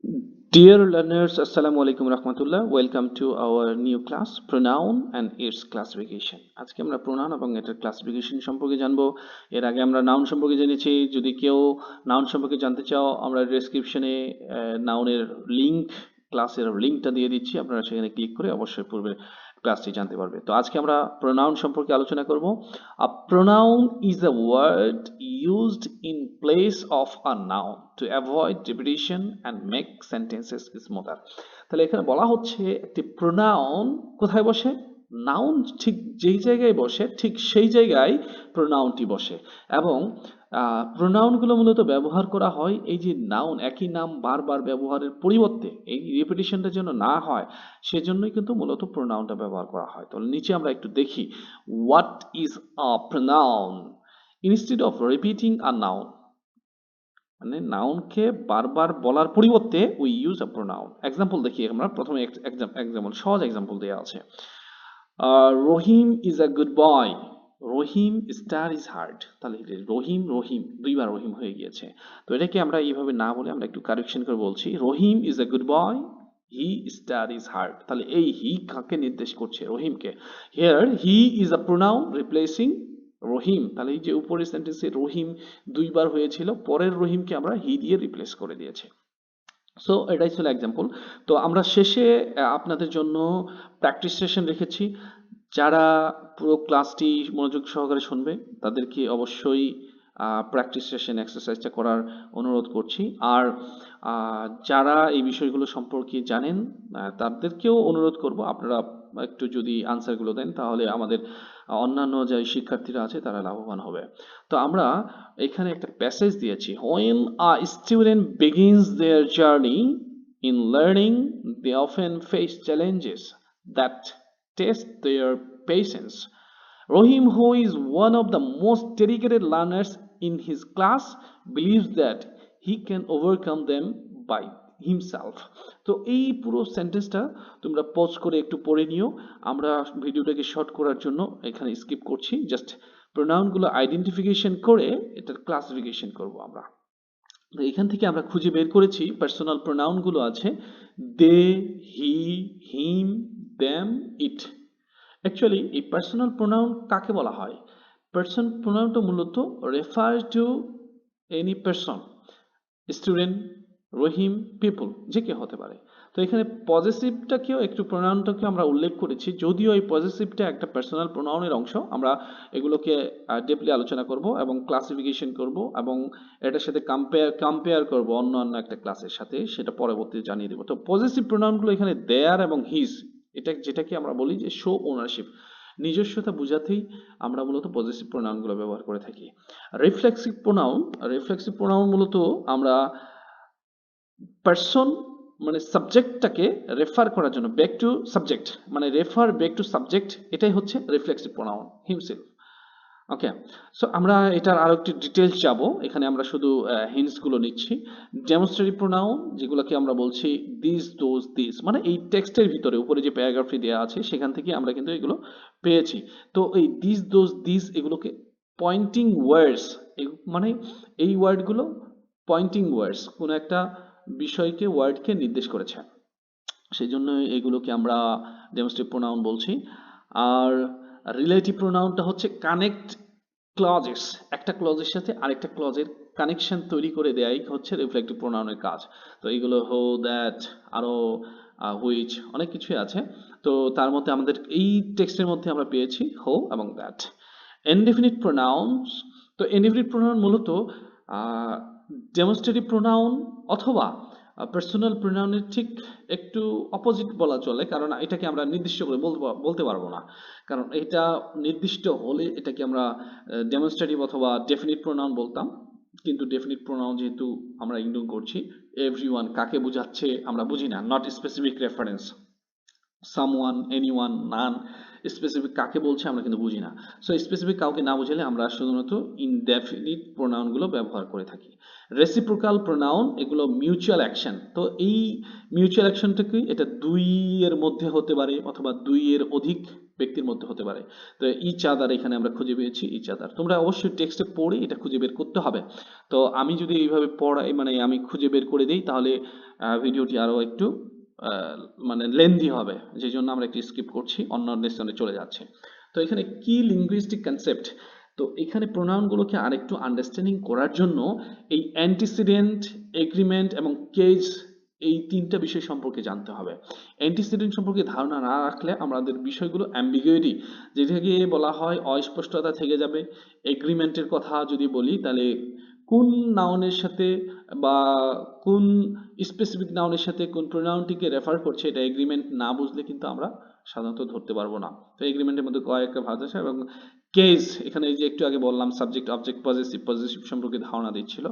Dear learners, Assalamu alaikum rahmatullah. Welcome to our new class, Pronoun and its classification. আজকে আমরা pronoun এবং এটার classification সম্পর্কে জানবো। এর আগে আমরা noun সম্পর্কে জেনেছি। যদি কেউ noun সম্পর্কে জানতে চাও, আমরা ডেসক্রিপশনে নাউনের লিংক, ক্লাসের লিংকটা দিয়ে দিচ্ছি। আপনারা সেখানে ক্লিক করে অবশ্যই পূর্বে ক্লাসটি জানতে পারবে। তো আজকে আমরা pronoun সম্পর্কে আলোচনা করব। A pronoun is a word used in place of a noun to avoid repetition and make sentences smoother. তাহলে এখানে বলা হচ্ছে একটি pronoun কোথায় বসে? নাউন ঠিক যেই জায়গায় বসে ঠিক সেই জায়গায় প্রোনাউনটি বসে এবং প্রোনাউনগুলো মূলত ব্যবহার করা হয় এই যে নাউন একই নাম বারবার ব্যবহারের পরিবর্তে এই রিপিটিশনটা যেন না হয় সেজন্যই কিন্তু মূলত প্রোনাউনটা ব্যবহার করা হয়। তাহলে নিচে আমরা একটু দেখি what is a pronoun. Instead of repeating a noun, মানে নাউনকে বারবার বলার পরিবর্তে we use a pronoun. Example দেখি আমরা প্রথমে এক্সাম্পল, সহজ এক্সাম্পল দেওয়া আছে। Rahim is a good boy, Rahim star is hard. তাহলে রহিম রহিম দুইবার রহিম হয়ে গিয়েছে। তো এটাকে আমরা এইভাবে না বলে আমরা একটু কারেকশন করে বলছি Rahim is a good boy, he star is hard. তাহলে এই হি কাকে নির্দেশ করছে? রহিমকে। Here he is a pronoun replacing Rahim. তাহলে এই যে উপরের সেন্টেন্সে রহিম দুইবার হয়েছিল, পরের রহিমকে আমরা হি দিয়ে রিপ্লেস করে দিয়েছি। সো এটাই ছিল এক্সাম্পল। তো আমরা শেষে আপনাদের জন্য প্র্যাকটিস সেশন রেখেছি। যারা পুরো ক্লাসটি মনোযোগ সহকারে শুনবে তাদেরকে অবশ্যই প্র্যাকটিস সেশন এক্সারসাইজটা করার অনুরোধ করছি। আর যারা এই বিষয়গুলো সম্পর্কে জানেন তাদেরকেও অনুরোধ করব আপনারা একটু যদি আনসারগুলো দেন তাহলে আমাদের অন্যান্য যে শিক্ষার্থীরা আছে তারা লাভবান হবে। তো আমরা এখানে একটা প্যাসেজ দিয়েছি, when a student begins their journey in learning they often face challenges that test their patience. Rohim, who is one of the most dedicated learners in his class, believes that he can overcome them by himself. তো এই পুরো সেন্টেন্সটা তোমরা pause করে একটু পড়ে নিও। আমরা ভিডিওটাকে শর্ট করার জন্য এখানে স্কিপ করছি, জাস্ট প্রোনাউনগুলো আইডেন্টিফিকেশন করে এটার ক্লাসিফিকেশন করব আমরা। তো এখান থেকে আমরা খুঁজে বের করেছি পার্সোনাল প্রোনাউনগুলো আছে দে, হি, হিম, দ্যাম, ইট। অ্যাকচুয়ালি এই পার্সোনাল প্রোনাউন কাকে বলা হয়? পার্সন প্রোনাউনটা মূলত refer to any person, student, Rahim, people, যে কেউ হতে পারে। তো এখানে পজিটিভটাকেও একটু প্রোনাউনটাকেও আমরা উল্লেখ করেছি, যদিও এই পজিটিভটা একটা পার্সোনাল প্রোনাউনের অংশ। আমরা এগুলোকে ডিপলি আলোচনা করব এবং ক্লাসিফিকেশন করব এবং এটার সাথে কম্পেয়ার করব অন্য একটা ক্লাসের সাথে, সেটা পরবর্তীতে জানিয়ে দেবো। তো পজিটিভ প্রোনাউনগুলো এখানে দেয়ার এবং হিজ, এটা যেটাকে আমরা বলি যে শো ওনারশিপ, নিজস্বতা বোঝাতেই আমরা মূলত পজিটিভ প্রোনাউনগুলো ব্যবহার করে থাকি। রিফ্লেক্সিভ প্রোনাউন মূলত আমরা পার্সন মানে সাবজেক্টটাকে রেফার করার জন্য, ব্যাক টু সাবজেক্ট মানে রেফার ব্যাক টু সাবজেক্ট, এটাই হচ্ছে রিফ্লেক্সিভ প্রোনাউন, হিমসেলফ। ওকে, সো আমরা এটার আরো একটু ডিটেলস যাব। এখানে আমরা শুধু হিন্টস গুলো নিচ্ছি। ডেমনস্ট্রেটিভ প্রোনাউন যেগুলোকে আমরা বলছি দিস, দোজ, দিস, মানে এই টেক্সটের ভিতরে উপরে যে প্যারাগ্রাফটি দেওয়া আছে সেখান থেকে আমরা কিন্তু এগুলো পেয়েছি। তো এই দিস, দোজ, দিস এগুলোকে পয়েন্টিং ওয়ার্ডস, মানে এই ওয়ার্ডগুলো পয়েন্টিং ওয়ার্ডস, কোনো একটা বিষয়কে ওয়ার্ডকে নির্দেশ করেছে, সেই জন্য এগুলোকে আমরা ডেমনস্ট্রেটিভ প্রোনাউন বলছি। আর রিলেটিভ প্রোনাউনটা হচ্ছে কানেক্ট ক্লজেস, একটা ক্লজের সাথে আরেকটা ক্লজের কানেকশন তৈরি করে দেয়াই হচ্ছে রিফ্লেক্টিভ প্রোনাউনের কাজ। তো এইগুলো হো, দ্যাট, আরো হুইচ, অনেক কিছুই আছে। তো তার মধ্যে আমাদের এই টেক্সটের মধ্যে আমরা পেয়েছি হো এবং দ্যাট। ইনডেফিনিট প্রোনাউনস, তো ইনডেফিনিট প্রোনাউন মূলত ডেমনস্ট্রেটিভ প্রোনাউন অথবা পার্সোনাল প্রোনাউনের ঠিক একটু অপোজিট বলা চলে, কারণ এটাকে আমরা নির্দিষ্ট করে বলতে পারবো না, কারণ এটা নির্দিষ্ট হলে এটাকে আমরা ডেমনস্ট্রেটিভ অথবা ডেফিনিট প্রোনাউন বলতাম। কিন্তু ডেফিনিট প্রোনাউন যেহেতু আমরা ইগনোর করছি, এভরিওয়ান কাকে বোঝাচ্ছে আমরা বুঝি না, not specific reference, someone, anyone, none, specific কাকে বলছে আমরা কিন্তু বুঝি না। সো স্পেসিফিক কাউকে না বুঝালে আমরা শুধুমাত্র ইনডেফিনিট প্রোনাউনগুলো ব্যবহার করে থাকি। রেসিপ্রোকাল প্রোনাউন এগুলো মিউচুয়াল অ্যাকশন। তো এই মিউচুয়াল অ্যাকশনটা কি? এটা দুই এর মধ্যে হতে পারে অথবা দুই এর অধিক ব্যক্তির মধ্যে হতে পারে। তো ইচ আদার এখানে আমরা খুঁজে পেয়েছি ইচ আদার। তোমরা অবশ্যই টেক্সটে পড়ে এটা খুঁজে বের করতে হবে। তো আমি যদি এইভাবে পড়াই মানে আমি খুঁজে বের করে দিই তাহলে ভিডিওটি আরো একটু আহ, মানে লেন্দি হবে, যে জন্য আমরা একটু স্কিপ করছি, অন্য লেসনে চলে যাচ্ছে। তো এখানে কি লিঙ্গুইস্টিক কনসেপ্ট, তো এখানে প্রোনাউনগুলোকে আরেকটু আন্ডারস্ট্যান্ডিং করার জন্য এই অ্যান্টিসিডেন্ট, এগ্রিমেন্ট এবং কেজ, এই তিনটা বিষয় সম্পর্কে জানতে হবে। অ্যান্টিসিডেন্ট সম্পর্কে ধারণা না রাখলে আমাদের বিষয়গুলো অ্যাম্বিগুইটি, যেটাকে বলা হয় অস্পষ্টতা থেকে যাবে। এগ্রিমেন্টের কথা যদি বলি তাহলে কোন নাউনের সাথে বা কোন স্পেসিফিক নাউনের সাথে কোন প্রোনাউনটিকে রেফার করছে এটা এগ্রিমেন্ট না বুঝলে কিন্তু আমরা সাধারণত ধরতে পারবো না। তো এগ্রিমেন্টের মধ্যে কয়েকটা ভাগ আছে। এবং কেস, এখানে এই যে একটু আগে বললাম সাবজেক্ট অবজেক্ট পজেসিভ, পজেসিভ সম্পর্কে ধারণা দিচ্ছিল।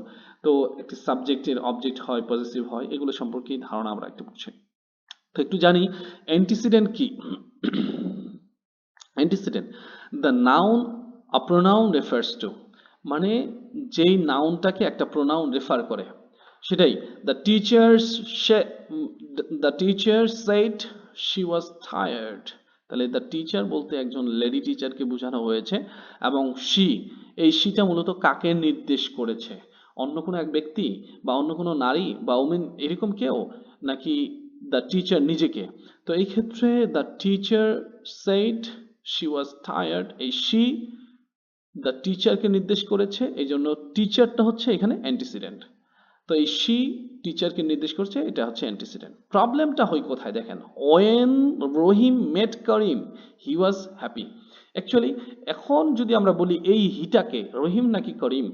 তো একটি সাবজেক্টের অবজেক্ট হয়, পজেসিভ হয়, এগুলো সম্পর্কে ধারণা আমরা একটু বুঝি। তো একটু জানি অ্যান্টিসিডেন্ট কি। Antecedent, the noun a pronoun refers to, মানে যেই নাউনটাকে একটা প্রোনাউন রেফার করে সেটাই। The teacher the teacher said she was tired, তাহলে দ্য টিচার বলতে একজন লেডি টিচারকে বোঝানো হয়েছে, এবং শি, এই শিটা মূলত কাকে নির্দেশ করেছে, অন্য কোনো এক ব্যক্তি বা অন্য কোনো নারী বা ওমেন এরকম কেউ, নাকি দ্য টিচার নিজেকে। তো এই ক্ষেত্রে the teacher said she was tired, এই শি দ্য টিচারকে নির্দেশ করেছে, এই জন্য টিচারটা হচ্ছে এখানে অ্যান্টিসিডেন্ট। তো এই শি টিচারকে নির্দেশ করছে, এটা হচ্ছে অ্যান্টিসিডেন্ট। প্রবলেমটা হয় কোথায় দেখেন, when Rahim met Karim he was happy. Actually এখন যদি আমরা বলি এই হিটাকে রহিম নাকি করিম,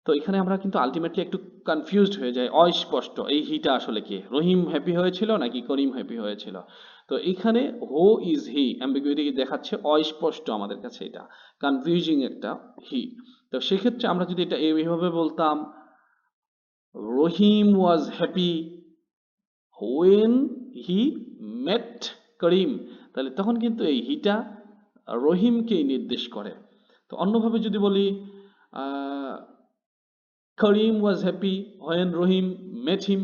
তো এখানে আমরা কিন্তু আলটিমেটলি একটু কনফিউজড হয়ে যাই, অস্পষ্ট এই হিটা আসলে কে, রহিম হ্যাপি হয়েছিল নাকি করিম হ্যাপি হয়েছিল। তো এখানে হো ইজ হি অ্যাম্বিগুইটি দেখাচ্ছে, অস্পষ্ট আমাদের কাছে, এটা কনফিউজিং একটা হি। তো সেক্ষেত্রে আমরা যদি এটা এইভাবে বলতাম, রহিম ওয়াজ হ্যাপি হোয়েন হি মেট করিম, তাহলে তখন কিন্তু এই হিটা রহিমকেই নির্দেশ করে। তো অন্যভাবে যদি বলি করিম ওয়াজ হ্যাপি হোয়েন রহিম মেট হিম,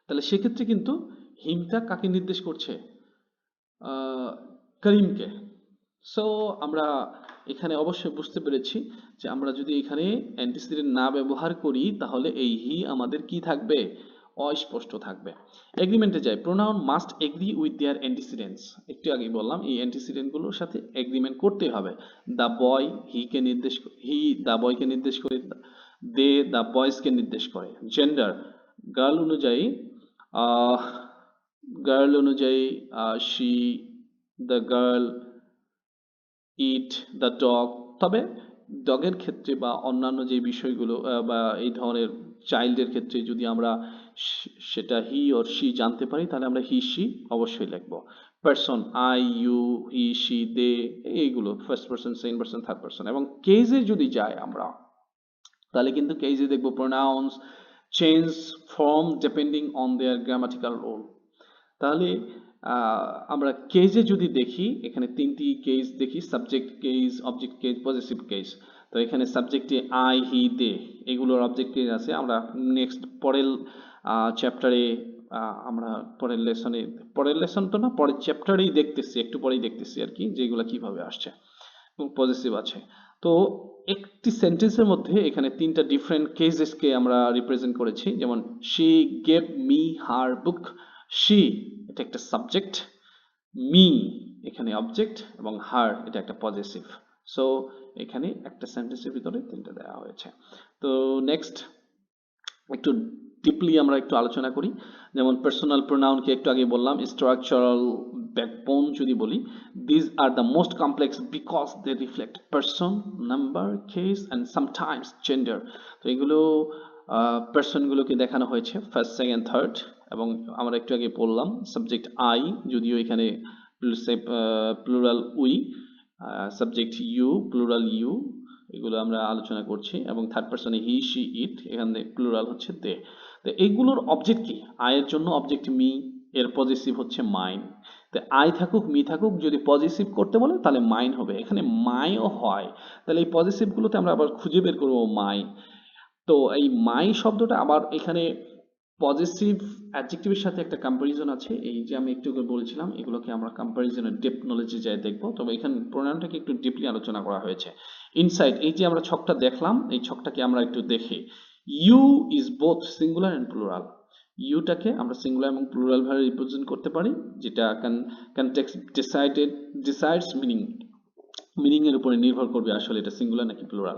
তাহলে সেক্ষেত্রে কিন্তু হিমটা কাকে নির্দেশ করছে, করিমকে। সো আমরা এখানে অবশ্যই বুঝতে পেরেছি যে আমরা যদি এখানে অ্যান্টিসিডেন্ট না ব্যবহার করি তাহলে এই হি আমাদের কি থাকবে, অস্পষ্ট থাকবে। এগ্রিমেন্টে যাই, pronoun must agree with their antecedents, একটু আগে বললাম এই অ্যান্টিসিডেন্টগুলোর সাথে এগ্রিমেন্ট করতেই হবে। দ্য বয় হিকে নির্দেশ, হি দ্য বয়কে নির্দেশ করে, দে দ্য বয়েজকে নির্দেশ করে। জেন্ডার, গার্ল অনুযায়ী গার্ল অনুযায়ী she the girl, it the dog. তবে ডগের ক্ষেত্রে বা অন্যান্য যে বিষয়গুলো বা এই ধরনের চাইল্ডের ক্ষেত্রে যদি আমরা সেটা হি অর শি জানতে পারি তাহলে আমরা হি শি অবশ্যই লিখবো। Person, I you he she they, এইগুলো first person, second person, third person. এবং কেজে যদি যাই আমরা তাহলে কিন্তু কেজে দেখবো pronouns change form depending on their grammatical role. তাহলে আমরা কেজে যদি দেখি এখানে তিনটি কেস দেখি, subject case, object case, positive case. তো এখানে সাবজেক্টে আই হি দে এগুলোর অবজেক্ট কেস আছে। আমরা নেক্সট পরের চ্যাপ্টারে আমরা পরের লেসন তো না, পরের চ্যাপ্টারেই দেখতেছি, একটু পরেই দেখতেছি আর কি, যেগুলো কিভাবে আসছে এবং পজিটিভ আছে। তো একটি সেন্টেন্সের মধ্যে এখানে তিনটা ডিফারেন্ট কেসেসকে আমরা রিপ্রেজেন্ট করেছি। যেমন she gave me her book, she এটা একটা সাবজেক্ট, মি এখানে অবজেক্ট, এবং হার এটা একটা পজিটিভ। সো এখানে একটা সেন্টেন্সের ভিতরে তিনটা দেওয়া হয়েছে। তো নেক্সট একটু ডিপলি আমরা একটু আলোচনা করি। যেমন পার্সোনাল প্রোনাউনকে একটু আগে বললাম স্ট্রাকচারাল ব্যাকবোন যদি বলি, these are the most complex because they reflect person, number, case and sometimes gender. তো এগুলো পার্সনগুলোকে দেখানো হয়েছে ফার্স্ট, সেকেন্ড, থার্ড। এবং আমরা একটু আগে বললাম সাবজেক্ট আই, যদিও এখানে plural we, subject you plural you, এগুলো আমরা আলোচনা করছি। এবং থার্ড পার্সনে হি শি ইট, এখানে প্লুরাল হচ্ছে দে। তো এইগুলোর অবজেক্ট কি, আয়ের জন্য অবজেক্ট মি, এর পজিটিভ হচ্ছে মাইন। তো আই থাকুক মি থাকুক, যদি পজিটিভ করতে বলে তাহলে মাইন হবে, এখানে মাইও হয়। তাহলে এই পজিটিভগুলোতে আমরা আবার খুঁজে বের করবো মাই। তো এই মাই শব্দটা আবার এখানে পজিটিভ অ্যাডজেক্টিভের সাথে একটা কম্পারিজন আছে, এই যে আমি একটু আগে বলেছিলাম, এগুলোকে আমরা কম্পারিজনের ডেপথ নলেজে যাই দেখবো। তবে এখানে প্রোনাউনটাকে একটু ডিপলি আলোচনা করা হয়েছে। ইনসাইড, এই যে আমরা ছকটা দেখলাম, এই ছকটাকে আমরা একটু দেখি। You is both singular and plural. ইউটাকে আমরা সিঙ্গুলার এবং প্লুরাল ভাবে রিপ্রেজেন্ট করতে পারি, যেটা কনটেক্সট ডিসাইডস মিনিং এর উপরে নির্ভর করবে আসলে এটা সিঙ্গুলার নাকি plural.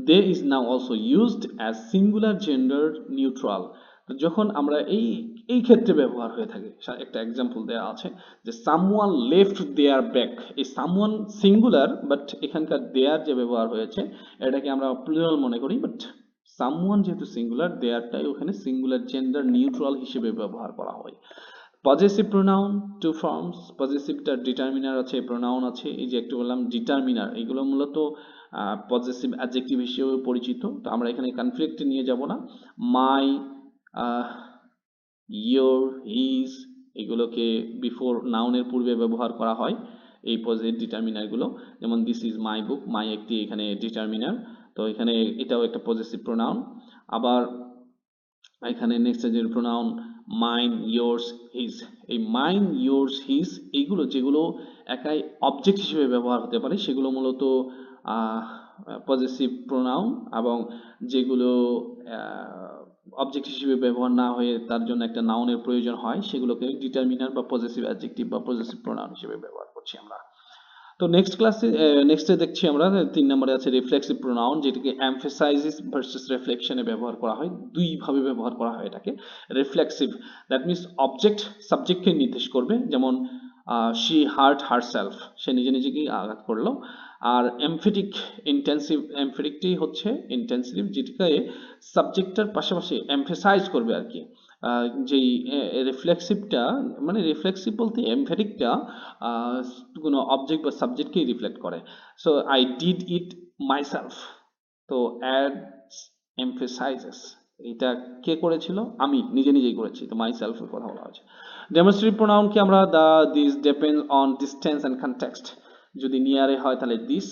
They is now also used as singular gender neutral. তো যখন আমরা এই ক্ষেত্রে ব্যবহার হয়ে থাকে, একটা এক্সাম্পল দেওয়া আছে যে সামওয়ান লেফট দেয়ার ব্যাগ। এই সামওয়ান সিঙ্গুলার, বাট এখানকার দেয়ার যে ব্যবহার হয়েছে এটাকে আমরা প্লুরাল মনে করি, বাট সামওয়ান যেহেতু সিঙ্গুলার, দেয়ারটাই ওখানে সিঙ্গুলার জেন্ডার নিউট্রাল হিসেবে ব্যবহার করা হয়। Possessive pronoun, two forms. পজেসিভটার ডিটারমিনার আছে, প্রোনাউন আছে। এই যে একটু বললাম ডিটারমিনার, এগুলো মূলত পজেসিভ অ্যাডজেক্টিভ হিসেবে পরিচিত। তো আমরা এখানে কনফ্লিক্ট নিয়ে যাব না। মাই, ইয়োর, হিজ, এগুলোকে বিফোর নাউনের পূর্বে ব্যবহার করা হয় এই পজিটিভ ডিটারমিনারগুলো। যেমন দিস ইজ মাই বুক, মাই একটি এখানে ডিটারমিনার, তো এখানে এটাও একটা পজেসিভ প্রোনাউন। আবার এখানে নেক্সট যে প্রোনাউন মাইন, ইয়োর্স, হিজ, এই মাইন, ইয়োর্স, হিজ এইগুলো যেগুলো একাই অবজেক্ট হিসেবে ব্যবহার হতে পারে সেগুলো মূলত পজেসিভ প্রোনাউন, এবং যেগুলো অবজেক্ট হিসেবে ব্যবহার না হয়ে তার জন্য একটা নাউনের প্রয়োজন হয় সেগুলোকে ডিটারমিনার বা পজেসিভ অ্যাডজেক্টিভ বা পজেসিভ প্রোনাউন হিসেবে ব্যবহার করছি আমরা। তো নেক্সটে দেখছি আমরা 3 নম্বরে আছে রিফ্লেক্সিভ প্রোনাউন, যেটাকে এমফেসাইজিস ভার্সেস রিফ্লেকশনে ব্যবহার করা হয়। দুই ভাবে ব্যবহার করা হয় এটাকে। রিফ্লেক্সিভ, দ্যাট মিন্স অবজেক্ট সাবজেক্টকে নির্দেশ করবে, যেমন শি হার্ট হারসেলফ, সে নিজে নিজেকেই আঘাত করলো। আর এমফেটিক ইন্টেন্সিভ, এমফেটিকটি হচ্ছে ইন্টেন্সিভ, যেটাকে সাবজেক্টটার পাশাপাশি এমফেসাইজ করবে আর কি। যেই রিফ্লেক্সিভটা, মানে রিফ্লেক্সিভ বলতে এমফেটিকটা কোনো অবজেক্ট বা সাবজেক্টকেই রিফ্লেক্ট করে। So I did it myself, তো অ্যাডস এমফেসাইজেস, এটা কে করেছিল? আমি নিজে নিজেই করেছি, তো মাইসেলফের কথা বলা হয়েছে। ডেমনস্ট্রেটিভ প্রোনাউনকে আমরা this depends on distance and context. যদি নিয়ারে হয় তাহলে দিস,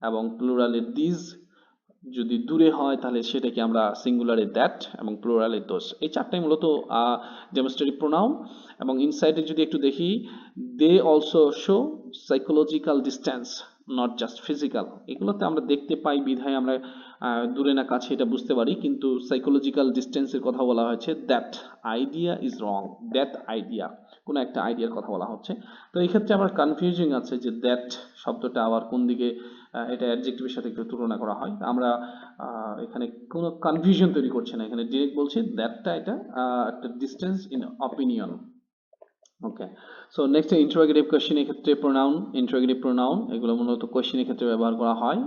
এবং প্লুরালে দিস। যদি দূরে হয় তাহলে সেটাকে আমরা সিঙ্গুলারে দ্যাট, এবং প্লুরালে দোস। এই চারটাই মূলত ডেমনস্ট্রেটিভ প্রোনাউন। এবং ইনসাইডে যদি একটু দেখি, they also show psychological distance, not just physical. এগুলোতে আমরা দেখতে পাই বিধায় আমরা দূরে না কাছে এটা বুঝতে পারি, কিন্তু সাইকোলজিক্যাল ডিস্টেন্সের কথা বলা হয়েছে। That idea is wrong, that idea, কোনো একটা আইডিয়ার কথা বলা হচ্ছে। তো এই ক্ষেত্রে আমার কনফিউজিং আছে যে দ্যাট শব্দটা আবার কোন দিকে, এটা অ্যাডজেক্টিভের সাথে একটু তুলনা করা হয়। আমরা এখানে কোনো কনফিউশন তৈরি করছে না, এখানে ডিরেক্ট বলছে দ্যাটটা এটা একটা distance in opinion. Okay, so next interrogative question, এক্ষেত্রে প্রোনাউন, ইন্টারোগেটিভ প্রোনাউন এগুলো মূলত কোশ্চেনের ক্ষেত্রে ব্যবহার করা হয়।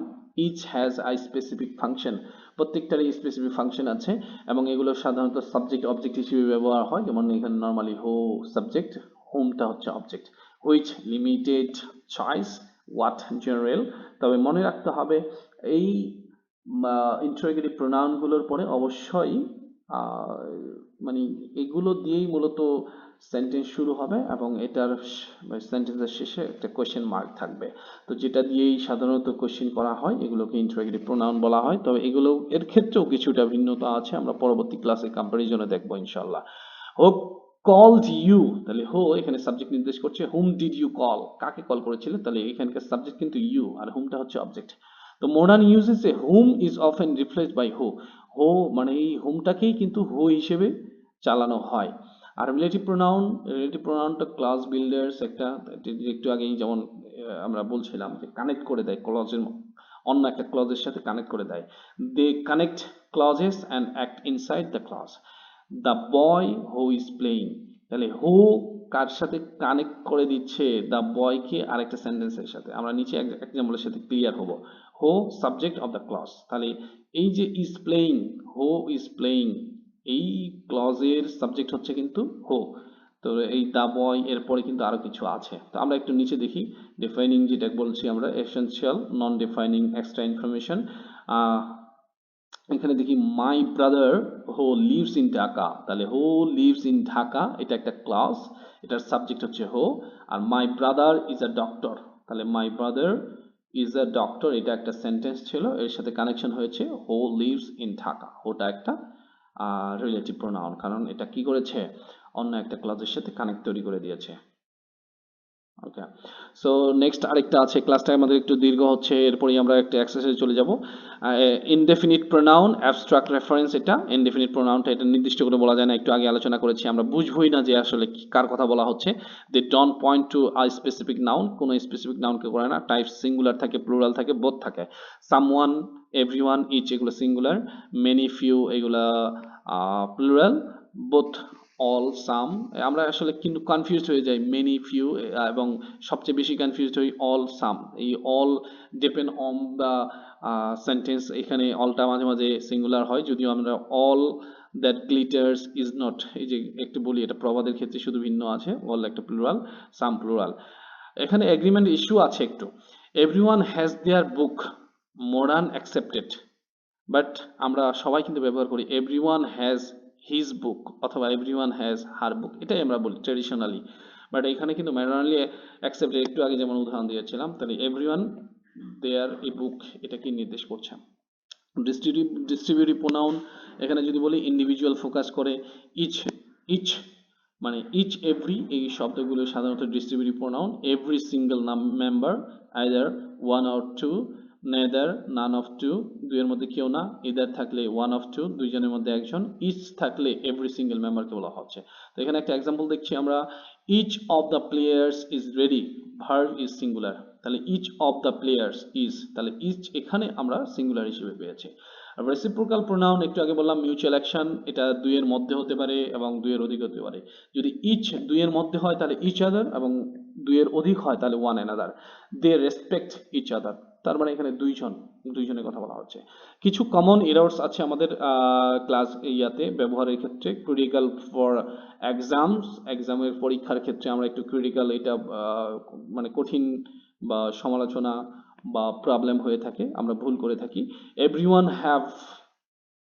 Each has a specific function, প্রত্যেকটারই স্পেসিফিক ফাংশন আছে, এবং এগুলো সাধারণত সাবজেক্ট অবজেক্ট হিসেবে ব্যবহার হয়। যেমন এখানে নর্মালি হু সাবজেক্ট, হোমটা হচ্ছে object, which limited, choice, what general. তবে মনে রাখতে হবে এই ইন্টারোগেটিভ প্রোনাউনগুলোর পরে অবশ্যই মানে এগুলো দিয়েই মূলত সেন্টেন্স শুরু হবে, এবং এটার সেন্টেন্সের শেষে একটা কোয়েশ্চেন মার্ক থাকবে। তো যেটা দিয়েই সাধারণত কোয়েশ্চেন করা হয় এগুলোকে ইন্টারোগেটিভ প্রোনাউন বলা হয়। তবে এগুলো এর ক্ষেত্রেও কিছুটা ভিন্নতা আছে, আমরা পরবর্তী ক্লাসে কম্পারিজনে দেখবো ইনশাল্লাহ। হো কলড ইউ, তাহলে হো এখানে সাবজেক্ট নির্দেশ করছে। হুম ডিড ইউ কল, কাকে কল করেছিলে? তাহলে এখানকার সাবজেক্ট কিন্তু ইউ, আর হুমটা হচ্ছে অবজেক্ট। তো মডার্ন ইউজেসে whom is often replaced by who. হো মানে এই হুমটাকেই কিন্তু হু হিসেবে চালানো হয়। আর রিলেটিভ প্রোনাউনটা ক্লাস বিল্ডার্স, একটা একটু আগেই যেমন আমরা বলছিলাম যে কানেক্ট করে দেয় ক্লজের, অন্য একটা ক্লজের সাথে কানেক্ট করে দেয়। They connect clauses and act inside the clause. The boy who is playing, তাহলে হু কার সাথে কানেক্ট করে দিচ্ছে? দ্য বয়কে আরেকটা সেন্টেন্সের সাথে। আমরা নিচে এক্সাম্পলের সাথে ক্লিয়ার হব। হু সাবজেক্ট অফ দ্য ক্লজ, তাহলে এই যে is playing, who is playing, এই ক্লজের সাবজেক্ট হচ্ছে কিন্তু হু। তো এই দ্য বয় এরপরে কিন্তু আরো কিছু আছে। তো আমরা একটু নিচে দেখি, ডিফাইনিং যেটা বলছি আমরা, এসেনশিয়াল, নন ডিফাইনিং, এক্সট্রা ইনফরমেশন। এখানে দেখি my brother who lives in Dhaka, তাহলে হু লিভস ইন ঢাকা এটা একটা ক্লাস, এটার সাবজেক্ট হচ্ছে হু। আর my brother is a doctor, তাহলে my brother is a doctor এটা একটা সেন্টেন্স ছিল, এর সাথে কানেকশন হয়েছে হু লিভস ইন ঢাকা, ওটা একটা রিলেটিভ প্রোনাউন, কারণ এটা কি করেছে, অন্য একটা ক্লজের সাথে কানেক্ট তৈরি করে দিয়েছে। ওকে, সো নেক্সট আরেকটা আছে, ক্লাসটা আমাদের একটু দীর্ঘ হচ্ছে, এরপরেই আমরা একটা এক্সারসাইজে চলে যাব। ইনডেফিনিট প্রোনাউন অ্যাবস্ট্রাক্ট রেফারেন্স, এটা ইনডেফিনিট প্রোনাউনটা এটা নির্দিষ্ট করে বলা যায় না, একটু আগে আলোচনা করেছি, আমরা বুঝবই না যে আসলে কার কথা বলা হচ্ছে। They don't point to a specific noun, কোনো স্পেসিফিক নাউনকে করে না, টাইপ সিঙ্গুলার থাকে, প্লুরাল থাকে, বোথ থাকে। সামওয়ান, এভরিওয়ান, ইচ এগুলো সিঙ্গুলার, মেনি, ফিউ এগুলা প্লুরাল, বোথ, অল, সাম। আমরা আসলে কিন্তু কনফিউজড হয়ে যাই মেনি, ফিউ, এবং সবচেয়ে বেশি কনফিউজড হই অল, সাম। এই all depend on the sentence, এখানে অলটা মাঝে মাঝে সিঙ্গুলার হয়, যদিও আমরা all that glitters is not, এই যে একটু বলি, এটা প্রবাদের ক্ষেত্রে শুধু ভিন্ন আছে, অল একটা প্লুরাল, সাম প্লুরাল। এখানে এগ্রিমেন্ট ইস্যু আছে একটু। Everyone has their book, modern accepted, but আমরা সবাই কিন্তু ব্যবহার করি এভরিওয়ান হ্যাজ হিজ বুক অথবা এভরিওয়ান হ্যাজ হার বুক, এটাই আমরা বলি ট্রেডিশনালি। বাট এখানে কিন্তু ম্যানুয়ালি অ্যাকসেপ্টেড, একটু আগে যেমন উদাহরণ দিয়েছিলাম, তাহলে এভরিওয়ান দেয়ার এ বুক, এটা কি নির্দেশ করছে? ডিস্ট্রিবিউটিভ প্রোনাউন, এখানে যদি বলি ইন্ডিভিজুয়াল ফোকাস করে, ইচ, ইচ মানে ইচ, এভরি, এই শব্দগুলো সাধারণত distributive pronoun. Every single member, either one or two, neither, none of two, দুইয়ের মধ্যে কেউ না, ইদার থাকলে ওয়ান অফ টু, দুইজনের মধ্যে একজন, ইচ থাকলে এভরি সিঙ্গেল মেম্বারকে বলা হচ্ছে। তো এখানে একটা এক্সাম্পল দেখছি আমরা, each of the players is ready, verb is singular, তাহলে each of the players is, তাহলে ইচ এখানে আমরা সিঙ্গুলার হিসেবে পেয়েছি। রেসিপ্রোকাল প্রোনাউন, একটু আগে বললাম মিউচুয়াল অ্যাকশন, এটা দুইয়ের মধ্যে হতে পারে এবং দুইয়ের অধিক হতে পারে। যদি ইচ দুইয়ের মধ্যে হয় তাহলে ইচ আদার, এবং দুইয়ের অধিক হয় তাহলে one another. They respect each other, তার মানে এখানে দুইজনের কথা বলা হচ্ছে। কিছু কমন এরর্স আছে আমাদের ক্লাস ইয়াতে ব্যবহারের ক্ষেত্রে। ক্রিটিক্যাল ফর এক্সামস, এক্সামের পরীক্ষার ক্ষেত্রে আমরা একটু ক্রিটিক্যাল, এটা মানে কঠিন বা সমালোচনা বা প্রবলেম হয়ে থাকে, আমরা ভুল করে থাকি। Everyone have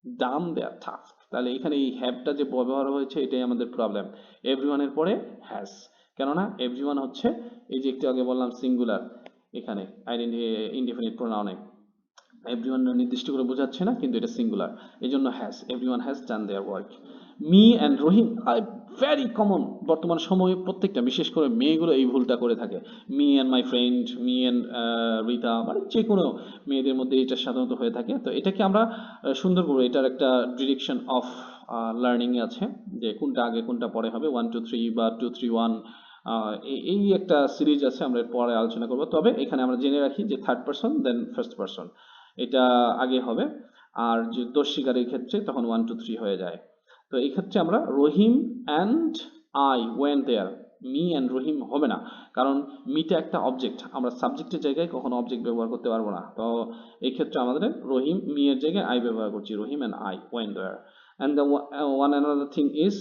done their task, তাহলে এখানে এই হ্যাভটা যে ব্যবহার হয়েছে এটাই আমাদের প্রবলেম। এভরিওয়ানের পরে হ্যাজ, কেননা এভরিওয়ান হচ্ছে এই যে একটু আগে বললাম সিঙ্গুলার, এখানে ইনডিফিনিট প্রোনাউনে এভরিওয়ান নির্দিষ্ট করে বোঝাচ্ছে না, কিন্তু এটা সিঙ্গুলার, এই জন্য has, everyone has done their work. Me and Rahim are very common, বর্তমান সময়ে প্রত্যেকটা বিশেষ করে মেয়েগুলো এই ভুলটা করে থাকে। Me and my friend, me and Rita, মানে যে কোনো মেয়েদের মধ্যে এটা সাধারণত হয়ে থাকে। তো এটাকে আমরা সুন্দর করে, এটার একটা ডিরেকশন অফ লার্নিং আছে, যে কোনটা আগে কোনটা পরে হবে, 1 2 3 বা 2 3 1, এই একটা সিরিজ আছে, আমরা এর পরে আলোচনা করব। তবে এখানে আমরা জেনে রাখি যে থার্ড পারসন দেন ফার্স্ট পারসন, এটা আগে হবে। আর যে দোষ স্বীকারের ক্ষেত্রে তখন 1 2 3 হয়ে যায়। তো এই ক্ষেত্রে আমরা Rahim and I went there, me and Rahim হবে না, কারণ মিটা একটা অবজেক্ট, আমরা সাবজেক্টের জায়গায় কখনো অবজেক্ট ব্যবহার করতে পারবো না। তো এই ক্ষেত্রে আমাদের রহিম, মি এর জায়গায় আই ব্যবহার করছি, Rahim and I went there. And the one another thing is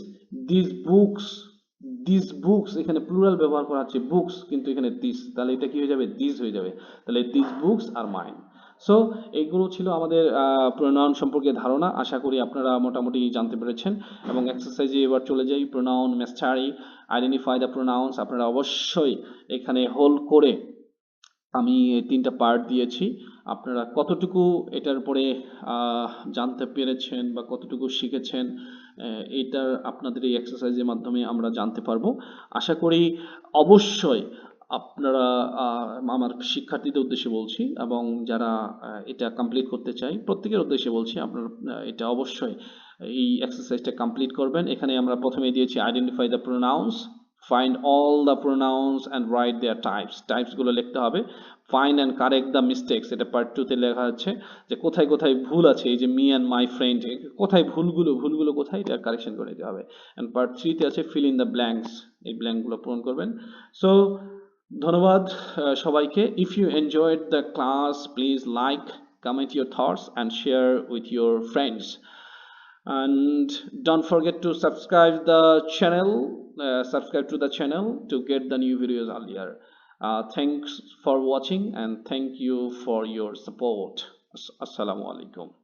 this books, this books এখানে প্লুরাল ব্যবহার করা হচ্ছে, বুকস কিন্তু এখানে দিস, তাহলে এটা কি হয়ে যাবে, দিস হয়ে যাবে, তাহলে this books are mine. So এইগুলো ছিল আমাদের প্রোনাউন সম্পর্কে ধারণা, আশা করি আপনারা মোটামুটি জানতে পেরেছেন। এবং এক্সারসাইজে এবার চলে যাই, প্রোনাউন ম্যাস্টারি, আইডেন্টিফাই দ্য প্রোনাউন্স। আপনারা অবশ্যই এখানে হোল্ড করে, আমি এই 3টা পার্ট দিয়েছি, আপনারা কতটুকু এটার উপরে জানতে পেরেছেন বা কতটুকু শিখেছেন, এইটার আপনাদের এই এক্সারসাইজের মাধ্যমে আমরা জানতে পারবো। আশা করি অবশ্যই আপনারা, আমার শিক্ষার্থীদের উদ্দেশ্যে বলছি এবং যারা এটা কমপ্লিট করতে চাই প্রত্যেকের উদ্দেশ্যে বলছি, আপনারা এটা অবশ্যই এই এক্সারসাইজটা কমপ্লিট করবেন। এখানে আমরা প্রথমে দিয়েছি identify the pronounce, find all the pronouns and write their types, types গুলো লিখতে হবে। find and correct the mistakes, এটা পার্ট 2 তে লেখা আছে যে কোথায় কোথায় ভুল আছে, এই যে মি অ্যান্ড মাই ফ্রেন্ড, কোথায় ভুলগুলো কোথায়, এটা কারেকশন করে দিতে হবে। এন্ড পার্ট 3 তে আছে ফিল ইন দ্য ব্ল্যাঙ্কস, এই ব্ল্যাঙ্কগুলো পূরণ করবেন। সো ধন্যবাদ সবাইকে। If you enjoyed the class, please like, comment your thoughts and share with your friends. And don't forget to subscribe to the channel to get the new videos earlier. Thanks for watching and thank you for your support. Assalamu alaikum.